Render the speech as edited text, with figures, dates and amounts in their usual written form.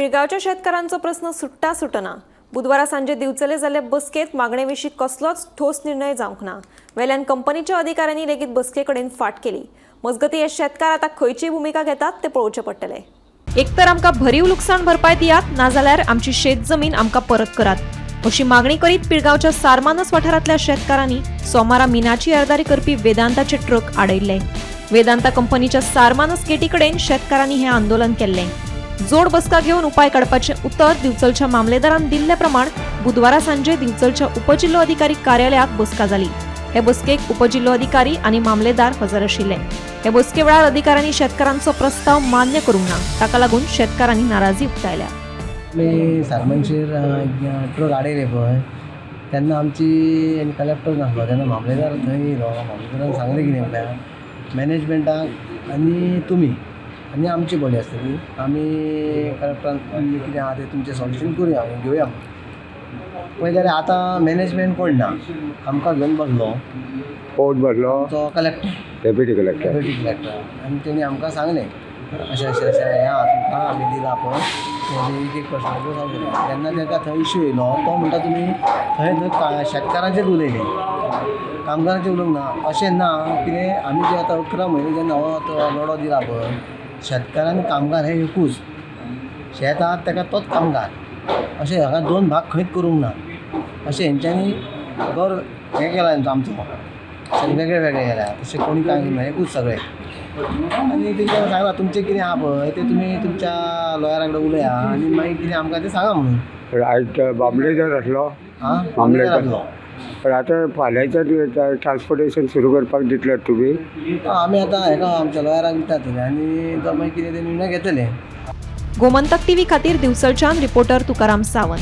पिळगांवच्या शेतकारांचो प्रश्न सुट्टा सुटना। बुधवारा सांजे दिवचले जाल्ले बसकेत मागणेविशीं कसलोच ठोस निर्णय जावंक ना। वेल्यान कंपनीच्या अधिकाऱ्यांनी लेगीत बसके कडेन फाट केली। मजगतीं हे शेतकार आतां खंयची भुमिका घेतात तें पळोवचें पडटलें। एक तर आमकां भरीव लुकसाण भरपाय दियात, नाजाल्यार आमची शेत जमीन आमकां परत करात अशी मागणी करीत पिळगांवच्या सारमानस वाठारांतल्या शेतकारांनी सोमारा मिनाची येरादारी करपी वेदांताचे ट्रक आडयल्ले। वेदांता कंपनीच्या सारमानस गेटी कडेन शेतकारांनी हे आंदोलन केल्लें। जोड बसका घेवन उपाय काडपाचें उतर दिवचलच्या मामलेदारान दिल्ले प्रमाण बुधवारा सांजे दिवचलच्या उपजिल्लो अधिकारी कार्यालयात बसका जाली। हे बसकेक उपजिल्लो अधिकारी आनी मामलेदार हजर आशिल्ले। हे बसके वेळार अधिकाऱ्यांनी शेतकारांचो प्रस्ताव मान्य करूंक ना, ताका लागून शेतकारांनी नाराजी उक्तायल्या। आमी सारमानशेर ट्रक आडयले पळय तेन्ना आमची कलेक्टर नासलो तेन्ना मामलेदार थंय येयलो। मामलेदारान सांगलें कितें म्हळ्यार मॅनेजमेंटाक आनी तुमी आनी आमची बॉडी आसतली, आमी कलेक्टरान कितें आहा तें तुमचें सॉल्युशन करुया, घेवया। पळय जाल्यार आतां मॅनेजमेंट कोण ना, आमकां घेवन बसलो कोण बसलो तो कलेक्टर, डेप्युटी कलेक्टर आनी तेणी आमकां सांगलें अशें हें आहा तुमकां आमी दिला पळय तेजे एक प्रश्नाचो सॉल्व केला। तेन्ना ताका थंय इश्यू येयलो, तो म्हणटा तुमी थंय शेतकारांचेर उलयले, कामगारांचेर उलोवंक ना। अशें ना, कितें आमी जे आतां 11 म्हयने जेन्ना हो तो लढो दिला पळय, शेतकार आनी कामगार हे एकूच, शेत आहा ताका तोच कामगार, अशें हाका दोन भाग खंयच करूंक ना। अशें हेंच्यांनी घर हें केला आमचो वेगळे वेगळे केल्या, तशें कोणी कांय ना, एकूच सगळे। आनी तेंच्यानी सांगलां तुमचें कितें आहा पळय तें तुमी तुमच्या लॉयरा कडेन उलया आनी मागीर कितें आमकां तें सांगा म्हणून। आयज मामलेदार आसलो मामलेदार आसलो। पण आतां फाल्यांच्या ट्रान्सपोर्टेशन सुरू करपाक दितले तुमी? आमी आतां हेका आमच्या लॉयराक दितात आनी तो मागीर कितें ते निर्णय घेतले। गोमंतक टीव्ही खातीर दिवचलच्यान रिपोर्टर तुकाराम सावंत।